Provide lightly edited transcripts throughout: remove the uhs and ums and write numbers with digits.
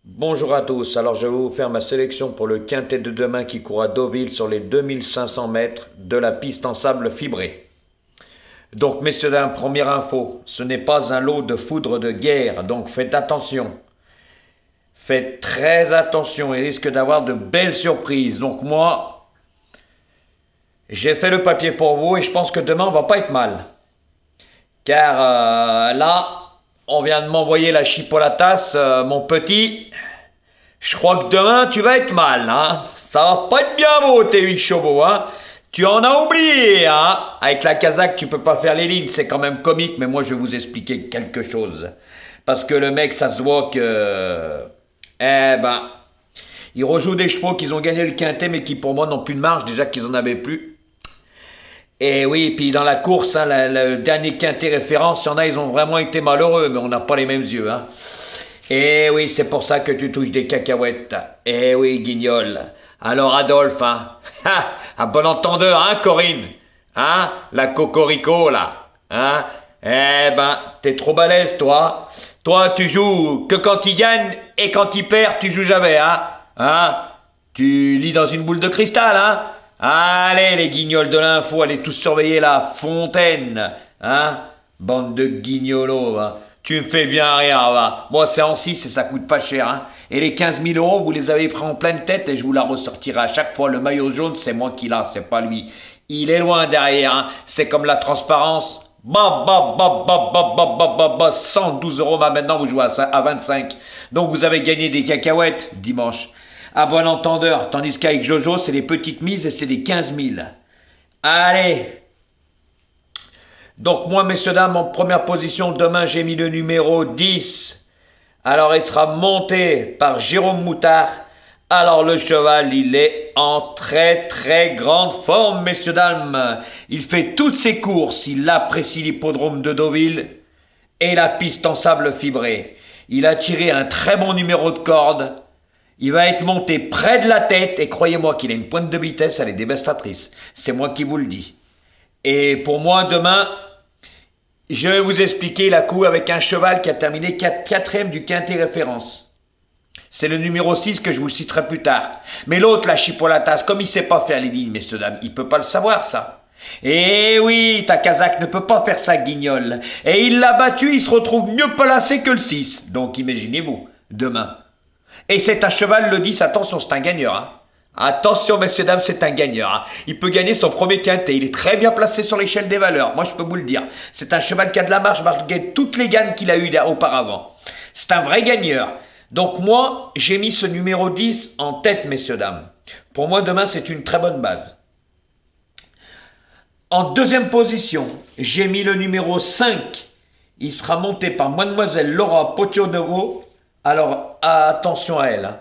Bonjour à tous, alors je vais vous faire ma sélection pour le quintet de demain qui court à Deauville sur les 2500 mètres de la piste en sable fibré. Donc messieurs dames, première info, ce n'est pas un lot de foudre de guerre, donc faites attention. Faites très attention, il risque d'avoir de belles surprises. Donc moi, j'ai fait le papier pour vous et je pense que demain on va pas être mal. Car là, on vient de m'envoyer la chipolatas, mon petit. Je crois que demain, tu vas être mal, hein. Ça va pas être bien beau, tes 8 chevaux, hein. Tu en as oublié, hein. Avec la casaque, tu peux pas faire les lignes, c'est quand même comique, mais moi, je vais vous expliquer quelque chose. Parce que le mec, ça se voit que... il rejoue des chevaux qui ont gagné le quintet, mais qui, pour moi, n'ont plus de marge, déjà qu'ils en avaient plus. Et oui, puis dans la course, hein, le dernier quintet référence, il y en a, ils ont vraiment été malheureux, mais on n'a pas les mêmes yeux, hein. Eh oui, c'est pour ça que tu touches des cacahuètes. Eh oui, guignol. Alors Adolphe, hein. À bon entendeur, hein, Corinne. Hein, la cocorico, là. Hein. T'es trop balèze, toi. Toi, tu joues que quand il gagne, et quand il perd, tu joues jamais, hein. Hein. Tu lis dans une boule de cristal, hein. Allez, les guignols de l'info, allez tous surveiller la fontaine. Hein. Bande de guignolos, hein. Tu me fais bien rire, va. Moi, c'est en 6 et ça coûte pas cher, hein. Et les 15 000 euros, vous les avez pris en pleine tête et je vous la ressortirai à chaque fois. Le maillot jaune, c'est moi qui l'a, c'est pas lui. Il est loin derrière, hein. C'est comme la transparence. 112 euros, maintenant vous jouez à 25. Donc vous avez gagné des cacahuètes dimanche. À bon entendeur, tandis qu'avec Jojo, c'est les petites mises et c'est des 15 000. Allez. Donc moi, messieurs, dames, en première position, demain, j'ai mis le numéro 10. Alors, il sera monté par Jérôme Moutard. Alors, le cheval, il est en très, très grande forme, messieurs, dames. Il fait toutes ses courses. Il apprécie l'hippodrome de Deauville et la piste en sable fibré. Il a tiré un très bon numéro de corde. Il va être monté près de la tête et croyez-moi qu'il a une pointe de vitesse, elle est dévastatrice. C'est moi qui vous le dis. Et pour moi, demain, je vais vous expliquer la course avec un cheval qui a terminé 4ème du quintet référence. C'est le numéro 6 que je vous citerai plus tard. Mais l'autre, la chipolatas, comme il sait pas faire les lignes, messieurs, dames, il peut pas le savoir, ça. Eh oui, ta casaque ne peut pas faire ça, guignol. Et il l'a battu, il se retrouve mieux placé que le 6. Donc imaginez-vous, demain. Et c'est un cheval, le 10, attention, c'est un gagneur, hein. Attention, messieurs, dames, c'est un gagneur, hein. Il peut gagner son premier quintet. Il est très bien placé sur l'échelle des valeurs. Moi, je peux vous le dire. C'est un cheval qui a de la marge malgré toutes les gagnes qu'il a eues auparavant. C'est un vrai gagneur. Donc moi, j'ai mis ce numéro 10 en tête, messieurs, dames. Pour moi, demain, c'est une très bonne base. En deuxième position, j'ai mis le numéro 5. Il sera monté par Mademoiselle Laura Potionovo. Alors, attention à elle, hein.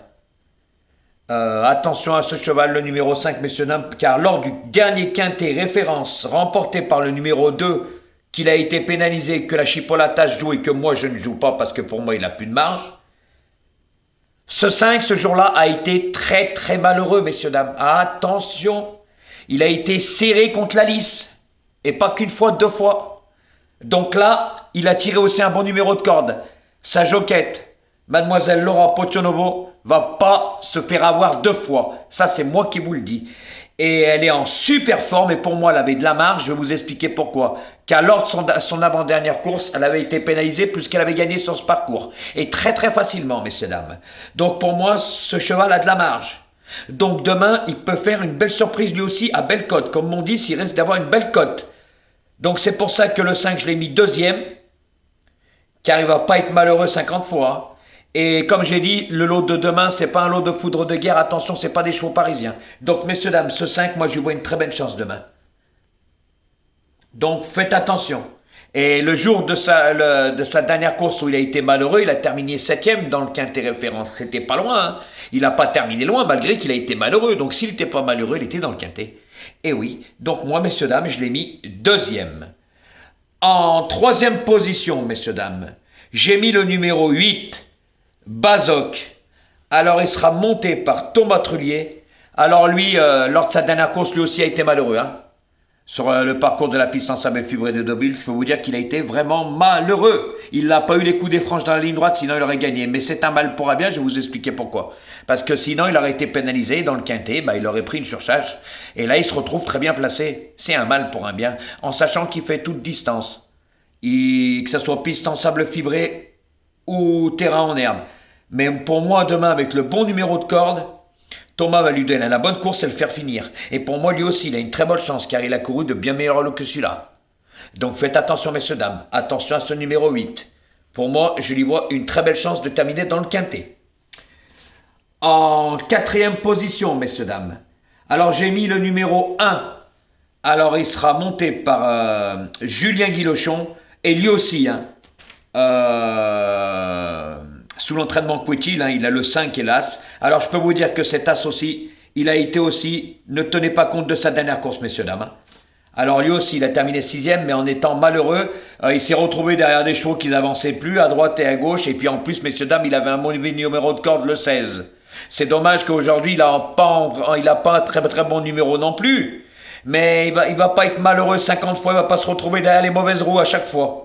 Attention à ce cheval, le numéro 5, messieurs, dames, car lors du dernier quintet référence remporté par le numéro 2, qu'il a été pénalisé, que la chipolatas joue et que moi je ne joue pas parce que pour moi il n'a plus de marge, ce 5, ce jour-là, a été très très malheureux, messieurs, dames. Attention, il a été serré contre la lice, et pas qu'une fois, 2 fois. Donc là, il a tiré aussi un bon numéro de corde. Sa joquette, Mademoiselle Laura Potionovo, va pas se faire avoir 2 fois. Ça, c'est moi qui vous le dis. Et elle est en super forme, et pour moi, elle avait de la marge. Je vais vous expliquer pourquoi. Car lors de son avant-dernière course, elle avait été pénalisée puisqu'elle avait gagné sur ce parcours. Et très très facilement, messieurs, dames. Donc pour moi, ce cheval a de la marge. Donc demain, il peut faire une belle surprise lui aussi à belle cote. Comme mon dit, il risque d'avoir une belle cote. Donc c'est pour ça que le 5, je l'ai mis 2e. Car il va pas être malheureux 50 fois, hein. Et comme j'ai dit, le lot de demain, c'est pas un lot de foudre de guerre. Attention, c'est pas des chevaux parisiens. Donc, messieurs, dames, ce 5, moi, je vois une très belle chance demain. Donc, faites attention. Et le jour de sa dernière course où il a été malheureux, il a terminé 7e dans le quintet référence. C'était pas loin, hein. Il n'a pas terminé loin, malgré qu'il a été malheureux. Donc, s'il n'était pas malheureux, il était dans le quintet. Et oui. Donc, moi, messieurs, dames, je l'ai mis 2e. En 3e position, messieurs, dames, j'ai mis le numéro 8. Bazoc. Alors il sera monté par Thomas Trullier. Alors lui, lors de sa dernière course, lui aussi a été malheureux, hein. sur le parcours de la piste en sable fibré de Deauville, je peux vous dire qu'il a été vraiment malheureux. Il n'a pas eu les coups des franges dans la ligne droite, sinon il aurait gagné. Mais c'est un mal pour un bien, je vais vous expliquer pourquoi. Parce que sinon, il aurait été pénalisé dans le quintet, il aurait pris une surcharge. Et là, il se retrouve très bien placé. C'est un mal pour un bien, en sachant qu'il fait toute distance. Que ce soit piste en sable fibré ou terrain en herbe. Mais pour moi, demain, avec le bon numéro de corde, Thomas va lui donner la bonne course et le faire finir. Et pour moi, lui aussi, il a une très bonne chance, car il a couru de bien meilleurs lots que celui-là. Donc faites attention, messieurs, dames. Attention à ce numéro 8. Pour moi, je lui vois une très belle chance de terminer dans le quintet. En quatrième position, messieurs, dames. Alors j'ai mis le numéro 1. Alors il sera monté par Julien Guilochon. Et lui aussi, sous l'entraînement Quetil, il a le 5 hélas. Alors je peux vous dire que cet as aussi, il a été aussi, ne tenez pas compte de sa dernière course, messieurs, dames. Alors lui aussi, il a terminé 6e, mais en étant malheureux, il s'est retrouvé derrière des chevaux qui n'avançaient plus, à droite et à gauche, et puis en plus, messieurs, dames, il avait un mauvais numéro de corde, le 16. C'est dommage qu'aujourd'hui, il n'a pas un très très bon numéro non plus, mais il va pas être malheureux 50 fois, il va pas se retrouver derrière les mauvaises roues à chaque fois.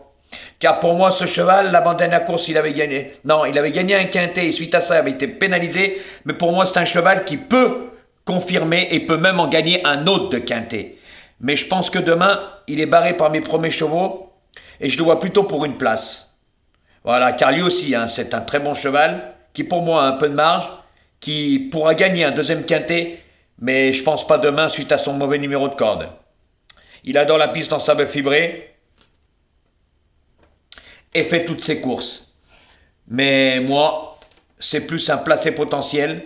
Car pour moi, ce cheval, la dernière course, il avait gagné. Non, il avait gagné un quintet et suite à ça, il avait été pénalisé. Mais pour moi, c'est un cheval qui peut confirmer et peut même en gagner un autre de quintet. Mais je pense que demain, il est barré par mes premiers chevaux et je le vois plutôt pour une place. Voilà, car lui aussi, c'est un très bon cheval qui pour moi a un peu de marge, qui pourra gagner un deuxième quintet, mais je pense pas demain suite à son mauvais numéro de corde. Il adore la piste en sable fibré et fait toutes ses courses. Mais moi, c'est plus un placé potentiel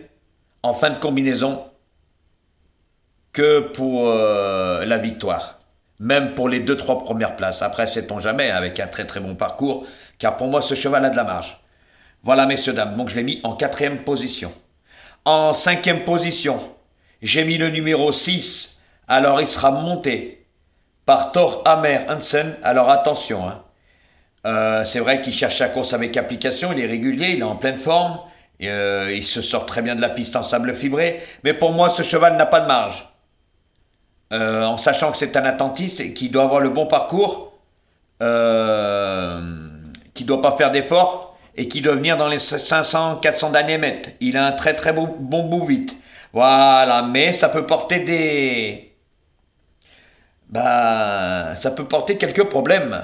en fin de combinaison que pour la victoire. Même pour les 2-3 premières places. Après, sait-on jamais, avec un très très bon parcours, car pour moi, ce cheval a de la marge. Voilà, messieurs, dames, donc je l'ai mis en 4e position. En 5e position, j'ai mis le numéro 6. Alors, il sera monté par Thor Hammer Hansen. Alors, attention, c'est vrai qu'il cherche sa course avec application, il est régulier, il est en pleine forme, il se sort très bien de la piste en sable fibré, mais pour moi ce cheval n'a pas de marge. En sachant que c'est un attentiste et qu'il doit avoir le bon parcours, qui ne doit pas faire d'efforts et qui doit venir dans les 500-400 derniers mètres. Il a un très très bon bout vite. Voilà, mais ça peut porter ça peut porter quelques problèmes.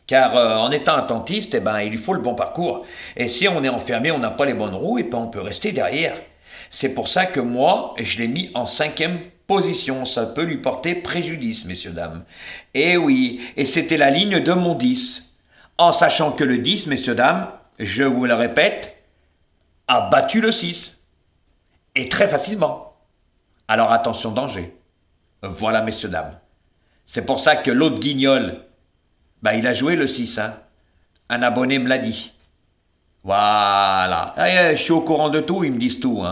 Car en étant attentiste, il lui faut le bon parcours. Et si on est enfermé, on n'a pas les bonnes roues, et on peut rester derrière. C'est pour ça que moi, je l'ai mis en 5e position. Ça peut lui porter préjudice, messieurs, dames. Et oui, et c'était la ligne de mon 10. En sachant que le 10, messieurs, dames, je vous le répète, a battu le 6. Et très facilement. Alors attention, danger. Voilà, messieurs, dames. C'est pour ça que l'autre guignol, il a joué le 6, Un abonné me l'a dit. Voilà. Je suis au courant de tout, ils me disent tout,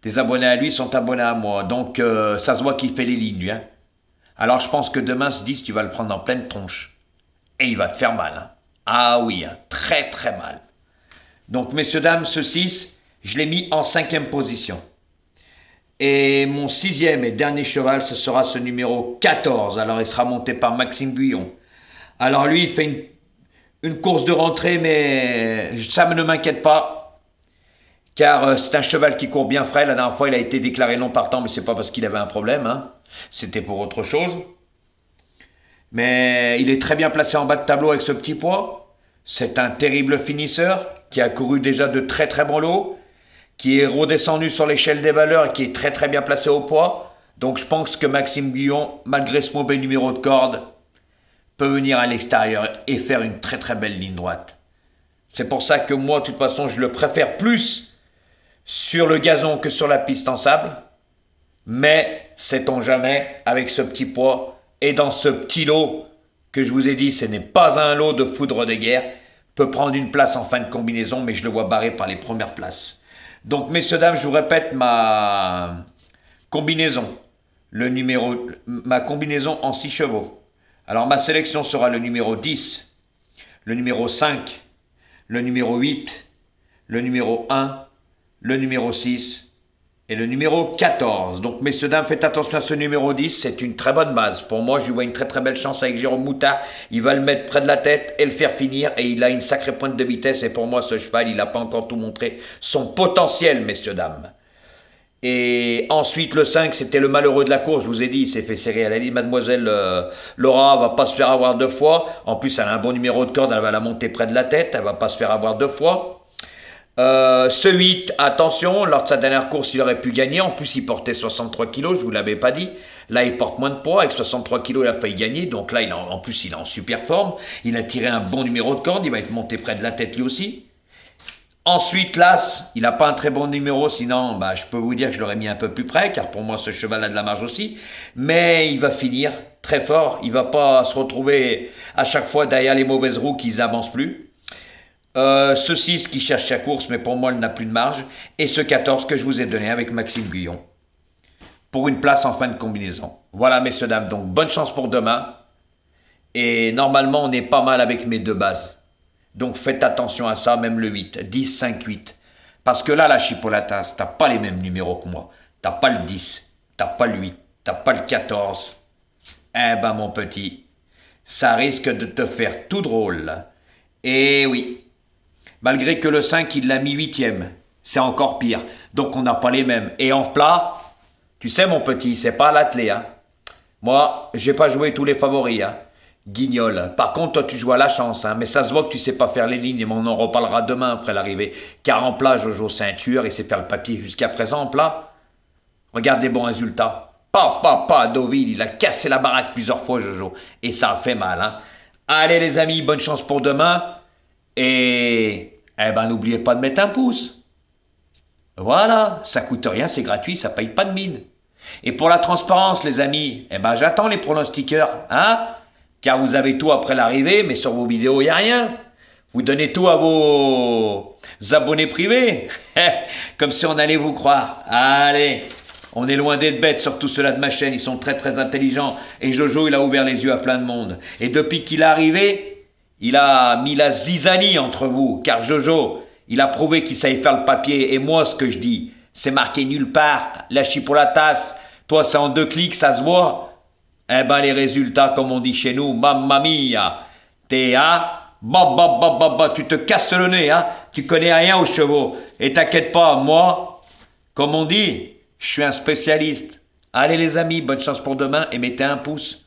Des abonnés à lui sont abonnés à moi. Donc, ça se voit qu'il fait les lignes, lui, Alors, je pense que demain, ce 10, tu vas le prendre en pleine tronche. Et il va te faire mal, Ah oui, très très mal. Donc, messieurs, dames, ce 6, je l'ai mis en 5e position. Et mon 6e et dernier cheval, ce sera ce numéro 14. Alors, il sera monté par Maxime Guyon. Alors lui, il fait une course de rentrée, mais ça ne m'inquiète pas, car c'est un cheval qui court bien frais. La dernière fois, il a été déclaré non partant, mais c'est pas parce qu'il avait un problème, C'était pour autre chose. Mais il est très bien placé en bas de tableau avec ce petit poids. C'est un terrible finisseur qui a couru déjà de très très bons lots, qui est redescendu sur l'échelle des valeurs et qui est très très bien placé au poids. Donc je pense que Maxime Guyon, malgré ce mauvais numéro de corde, peut venir à l'extérieur et faire une très très belle ligne droite. C'est pour ça que moi, de toute façon, je le préfère plus sur le gazon que sur la piste en sable. Mais, sait-on jamais, avec ce petit poids et dans ce petit lot que je vous ai dit, ce n'est pas un lot de foudre de guerre, peut prendre une place en fin de combinaison, mais je le vois barré par les premières places. Donc, messieurs, dames, je vous répète ma combinaison. Ma combinaison en 6 chevaux. Alors ma sélection sera le numéro 10, le numéro 5, le numéro 8, le numéro 1, le numéro 6 et le numéro 14. Donc, messieurs, dames, faites attention à ce numéro 10. C'est une très bonne base. Pour moi, je lui vois une très très belle chance avec Jérôme Moutard. Il va le mettre près de la tête et le faire finir. Et il a une sacrée pointe de vitesse. Et pour moi, ce cheval, il n'a pas encore tout montré son potentiel, messieurs, dames. Et ensuite, le 5, c'était le malheureux de la course. Je vous ai dit, il s'est fait serrer à la ligne. Mademoiselle Laura va pas se faire avoir deux fois. En plus, elle a un bon numéro de corde. Elle va la monter près de la tête. Elle va pas se faire avoir deux fois. Ce 8, attention, lors de sa dernière course, il aurait pu gagner. En plus, il portait 63 kilos, je vous l'avais pas dit. Là, il porte moins de poids. Avec 63 kilos, il a failli gagner. Donc là, en plus, il est en super forme. Il a tiré un bon numéro de corde. Il va être monté près de la tête lui aussi. Ensuite, l'As, il n'a pas un très bon numéro. Sinon, je peux vous dire que je l'aurais mis un peu plus près. Car pour moi, ce cheval a de la marge aussi. Mais il va finir très fort. Il ne va pas se retrouver à chaque fois derrière les mauvaises roues qui n'avancent plus. Ce 6 qui cherche sa course, mais pour moi, il n'a plus de marge. Et ce 14 que je vous ai donné avec Maxime Guyon. Pour une place en fin de combinaison. Voilà, messieurs, dames. Donc, bonne chance pour demain. Et normalement, on est pas mal avec mes deux bases. Donc, faites attention à ça, même le 8. 10, 5, 8. Parce que là, la chipolatas, t'as pas les mêmes numéros que moi. T'as pas le 10, t'as pas le 8, t'as pas le 14. Eh ben, mon petit, ça risque de te faire tout drôle. Et oui. Malgré que le 5, il l'a mis 8e. C'est encore pire. Donc on n'a pas les mêmes. Et en plat, tu sais mon petit, c'est pas l'attelé. Hein. Moi, j'ai pas joué tous les favoris. Hein. Guignol. Par contre, toi, tu joues à la chance. Hein. Mais ça se voit que tu sais pas faire les lignes. Mais on en reparlera demain après l'arrivée. Car en plat, Jojo ceinture, il sait faire le papier jusqu'à présent en plat. Regarde les bons résultats. Deauville, il a cassé la baraque plusieurs fois, Jojo. Et ça a fait mal. Hein. Allez les amis, bonne chance pour demain. Et, n'oubliez pas de mettre un pouce. Voilà, ça coûte rien, c'est gratuit, ça paye pas de mine. Et pour la transparence, les amis, j'attends les pronostiqueurs, hein? Car vous avez tout après l'arrivée, mais sur vos vidéos, il n'y a rien. Vous donnez tout à vos abonnés privés. Comme si on allait vous croire. Allez, on est loin d'être bêtes, surtout ceux-là de ma chaîne, ils sont très très intelligents. Et Jojo, il a ouvert les yeux à plein de monde. Et depuis qu'il est arrivé, il a mis la zizanie entre vous, car Jojo, il a prouvé qu'il savait faire le papier. Et moi, ce que je dis, c'est marqué nulle part. La chipolatas, toi, c'est en 2 clics, ça se voit. Les résultats, comme on dit chez nous, mamma mia. T'es, tu te casses le nez, hein. Tu connais rien aux chevaux. Et t'inquiète pas, moi, comme on dit, je suis un spécialiste. Allez les amis, bonne chance pour demain et mettez un pouce.